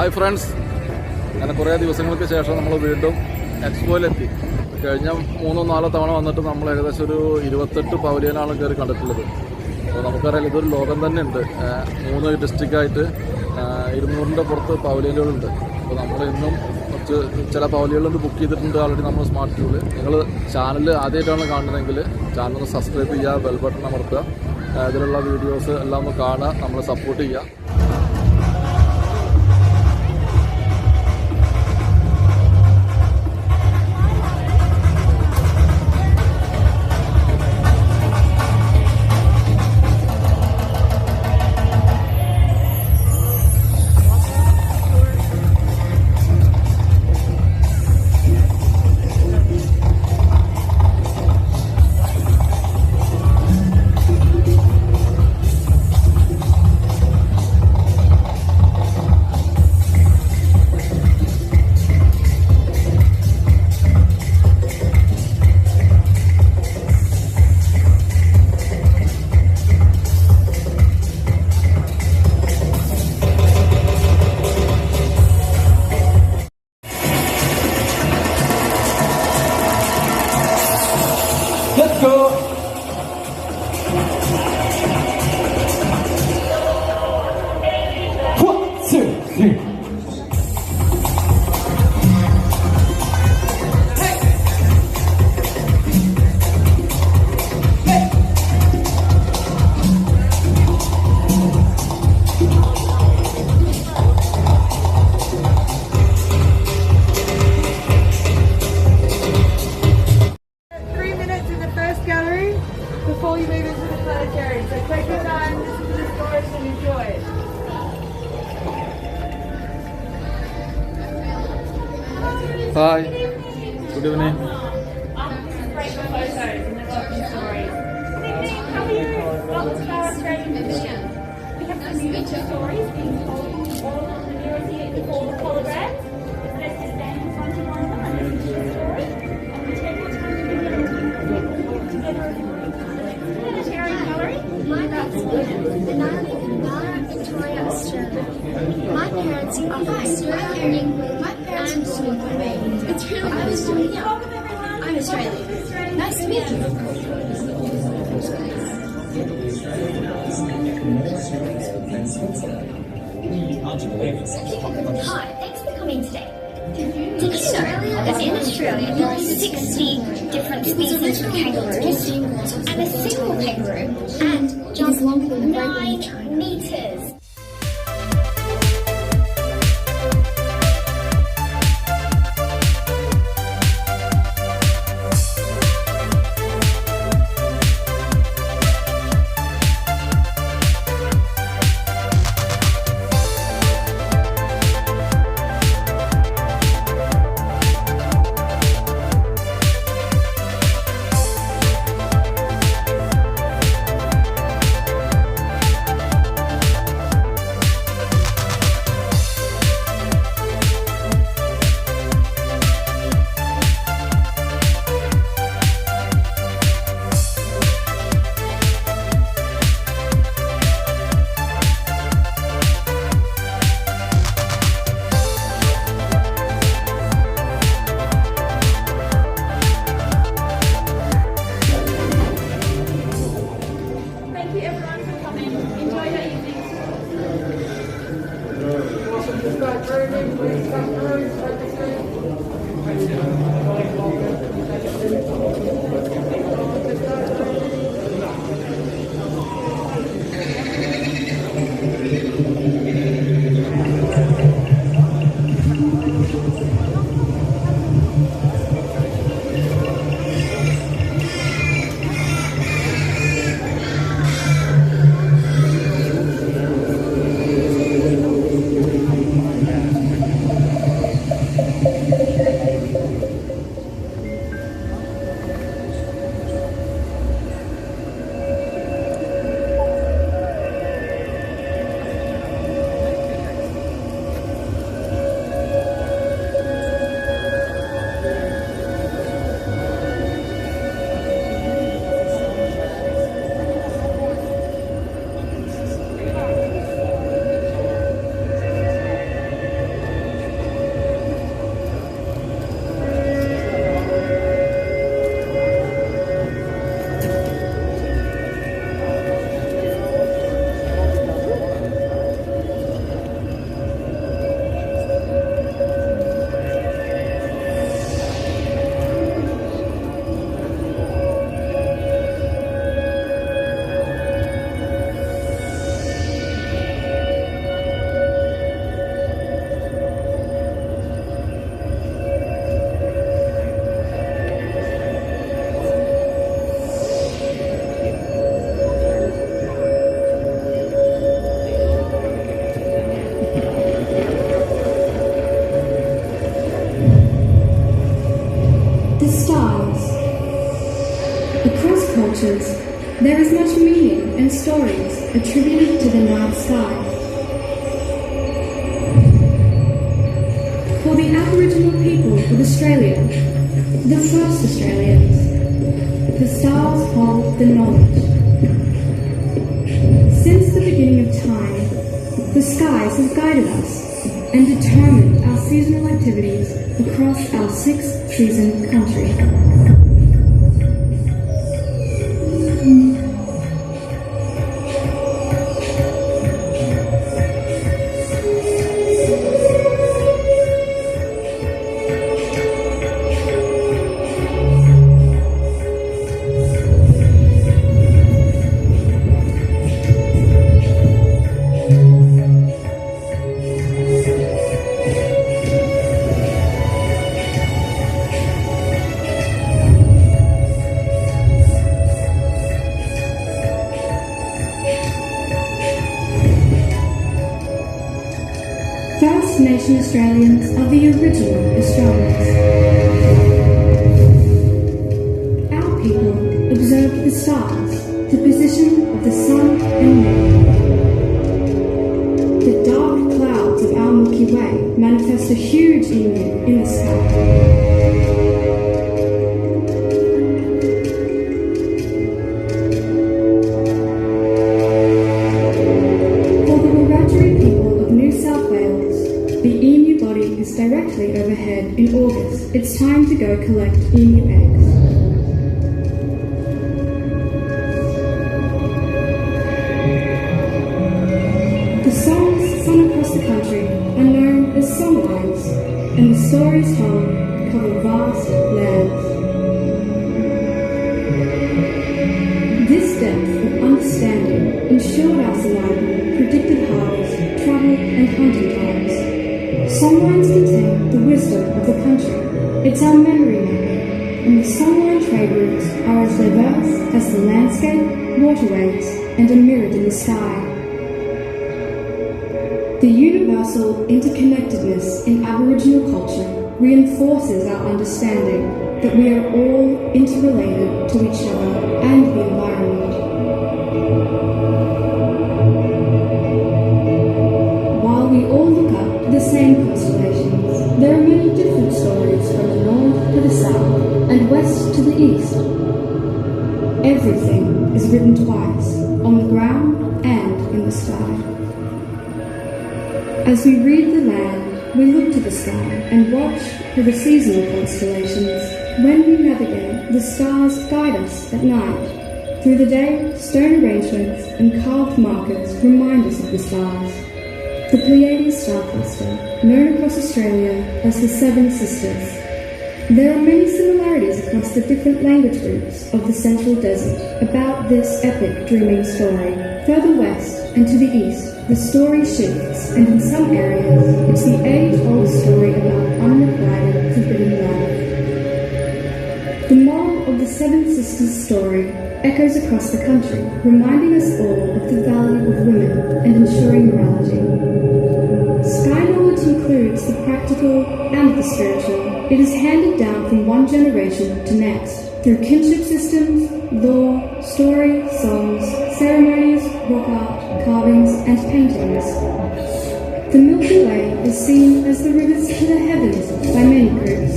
Hi friends, അങ്ങനെ കുറേ ദിവസങ്ങൾക്ക് ശേഷം നമ്മൾ വീണ്ടും എക്സ്പോയിലെത്തി. കഴിഞ്ഞ 3-4 തവണ വന്നിട്ട് നമ്മൾ ഏകദേശം ഒരു 28 പവലിയനാണ് കയറി കണ്ടിട്ടുള്ളത്. അപ്പോൾ നമുക്കറിയാം ഇതൊരു ലോകം തന്നെ ഉണ്ട്. 3 ഡിസ്ട്രിക്റ്റായിട്ട് 200ൻ്റെ പുറത്ത് പവലിയനുകളുണ്ട്. അപ്പോൾ നമ്മൾ ഇന്നും ചില പവലിയനുകൾ ബുക്ക് ചെയ്തിട്ടുണ്ട് ആൾറെഡി നമ്മൾ സ്മാർട്ട് ട്യൂബിൽ. നിങ്ങൾ ചാനൽ ആദ്യമായിട്ടാണ് കാണുന്നതെങ്കിൽ ചാനൽ ഒന്ന് സബ്സ്ക്രൈബ് ചെയ്യുക, ബെൽ ബട്ടൺ അമർത്തുക, ഇതിലുള്ള വീഡിയോസ് എല്ലാം ഒന്ന് കാണുക, നമ്മളെ സപ്പോർട്ട് ചെയ്യുക. Let's go! 1, 2, 3. Before you move into the planetarium, so take your time, listen to the stories and enjoy it. Hi, good evening. Great for photos and the welcome stories. How are you? Welcome to our Australian Museum. We have some feature stories being told all on the mirrors here called holograms. It's best to stand in front of one of them and listen to the story. And we take your time to video together as a group. Planetarium Gallery. My name's Lynn, and I live in Ballarat, Victoria, Australia. My parents are from Australia and England. My parents are from Spain. It's really nice to meet you. Welcome everyone. I'm Australian. Nice to meet you. Hi, thanks for coming today. Did you know that in Australia there are 60 different species of kangaroos and a single kangaroo and jumps 9 meters? Thank you everyone for coming. Enjoy your evening. cultures, there is much meaning and stories attributed to the night sky. For the Aboriginal people of Australia, the first Australians, the stars hold the knowledge. Since the beginning of time, the skies have guided us and determined our seasonal activities across our 6-season country. First Nation Australians are the original Australians. Our people observed the stars, the position of the sun and moon. The dark clouds of our Milky Way manifest a huge emu in the sky. Directly overhead in August, it's time to go collect emu eggs. The songs sung across the country are known as songlines, and the stories told cover vast lands. This depth of understanding ensured our survival, predicted harvest, travel, and hunting times. Songlines contain the wisdom of the country. It's our memory maker, and the songline trade routes are as diverse as the landscape, waterways, and are mirrored in the sky. The universal interconnectedness in Aboriginal culture reinforces our understanding that we are all interrelated to each other and the environment. While we all look up to the same constellations, there are many different stories from the north to the south and west to the east. Everything is written twice, on the ground and in the sky. As we read the land, we look to the sky and watch for the seasonal constellations. When we navigate, the stars guide us at night. Through the day, stone arrangements and carved markers remind us of the stars. The Pleiades star cluster, known across Australia as the Seven Sisters. There are many similarities across the different language groups of the Central Desert about this epic dreaming story. Further west and to the east, the story shifts, and in some areas, it's the age-old story about unrequited, forbidden love. The moral of the Seven Sisters story echoes across the country, reminding us all of the value of women and ensuring morality. Sky knowledge includes the practical and the spiritual. It is handed down from one generation to next through kinship systems, lore, story, songs, ceremonies, rock art, carvings, and paintings. The Milky Way is seen as the rivers to the heavens by many groups.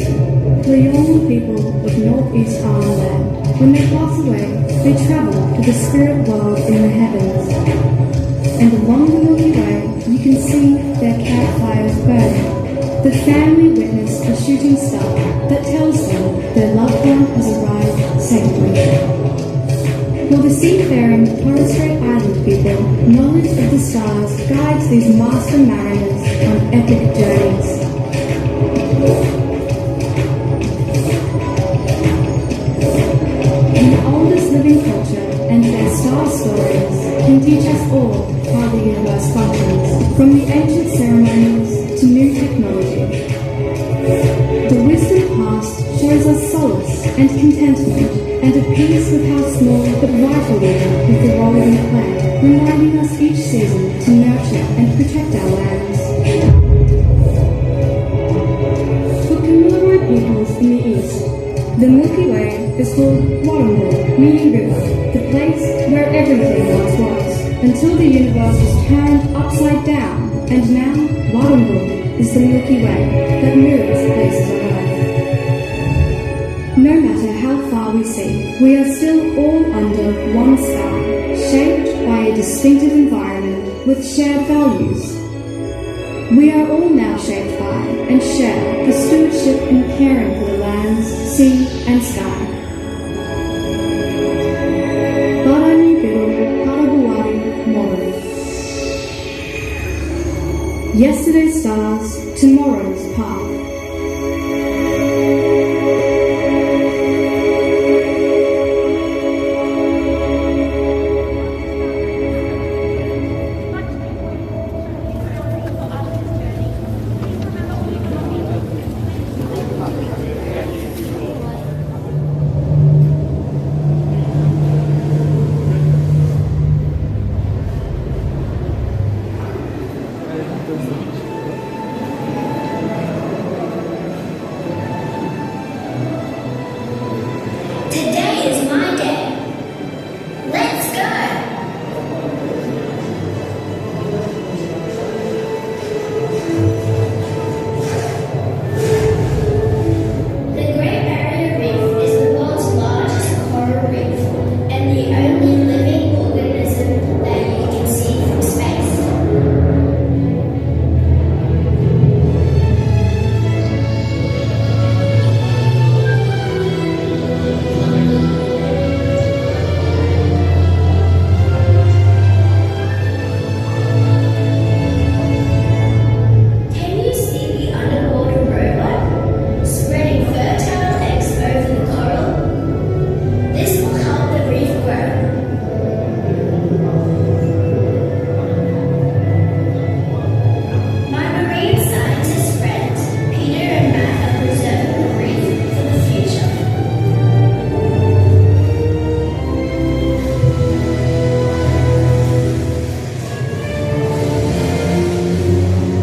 The Yolngu people of northeast Arnhem Land, when they pass away, they travel to the spirit world in the heavens. And along the Milky Way, you can see their campfires burning. The family witness a shooting star that tells them their loved one has arrived safely. For the seafaring Torres Strait Island people, knowledge of the stars guides these master mariners on epic journeys. The oldest living culture and their star stories can teach us all how the universe functions, from the ancient ceremonies to new technology. The wisdom past shows us solace and contentment, and a peace with how small but vital we are with the role we play, reminding us each season to nurture and protect our lands. For Kamilaroi peoples in the east, The Milky Way is called Warrnambool, meaning river, the place where everything once was, until the universe was turned upside down, and now Warrnambool is the Milky Way that mirrors places on Earth. No matter how far we see, we are still all under one sky, shaped by a distinctive environment with shared values. We are all now shaped by and share the stewardship and caring for the lands, sea and sky. Barani Biru Paraguari Moru. Yesterday's stars, tomorrow's path. Today is my day. Let's go. The Great Barrier Reef is the world's largest coral reef and the only living organism that you can see from space. Can you see the underwater robot spreading fertile eggs over the coral? This will help the reef grow. My marine scientist friends, Peter and Matt, are preserving the reef for the future.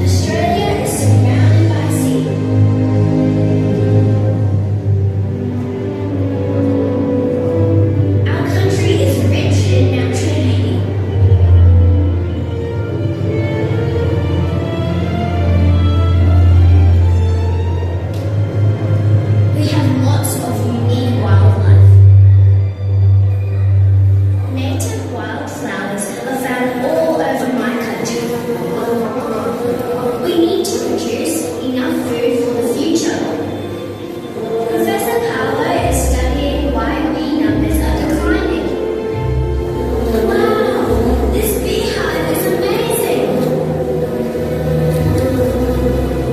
Australia is surrounded by sea. Our country is rich in natural beauty. We have lots of unique wildlife. Native wildflowers are found all over my country. We need to produce enough food for the future. Professor Paolo is studying why bee numbers are declining. Wow, this beehive is amazing.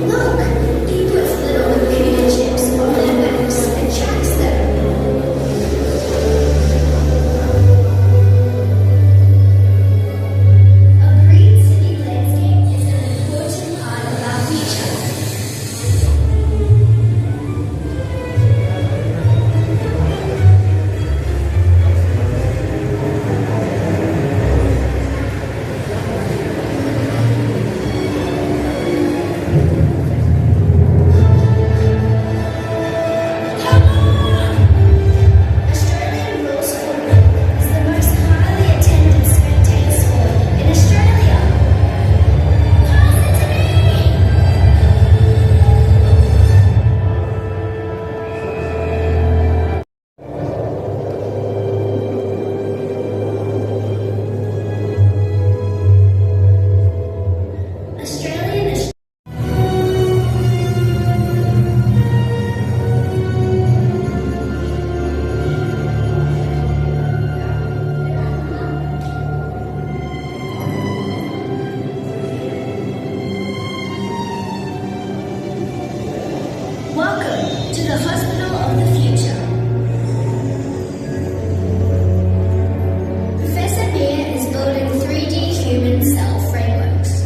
Look, he puts little computer chips on their backs and tracks them. A green city landscape is an important part of our future. Australian rules football is the most highly attended spectator sport in Australia. Pass it to me! Australian Welcome to the Hospital of the Future. Professor Beer is building 3D human cell frameworks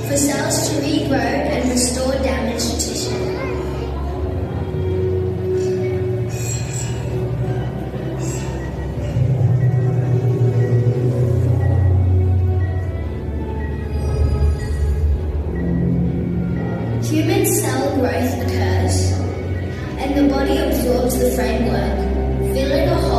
for cells to regrow and restore damaged tissue. Human cell growth occurs, and and the body absorbs the framework, filling a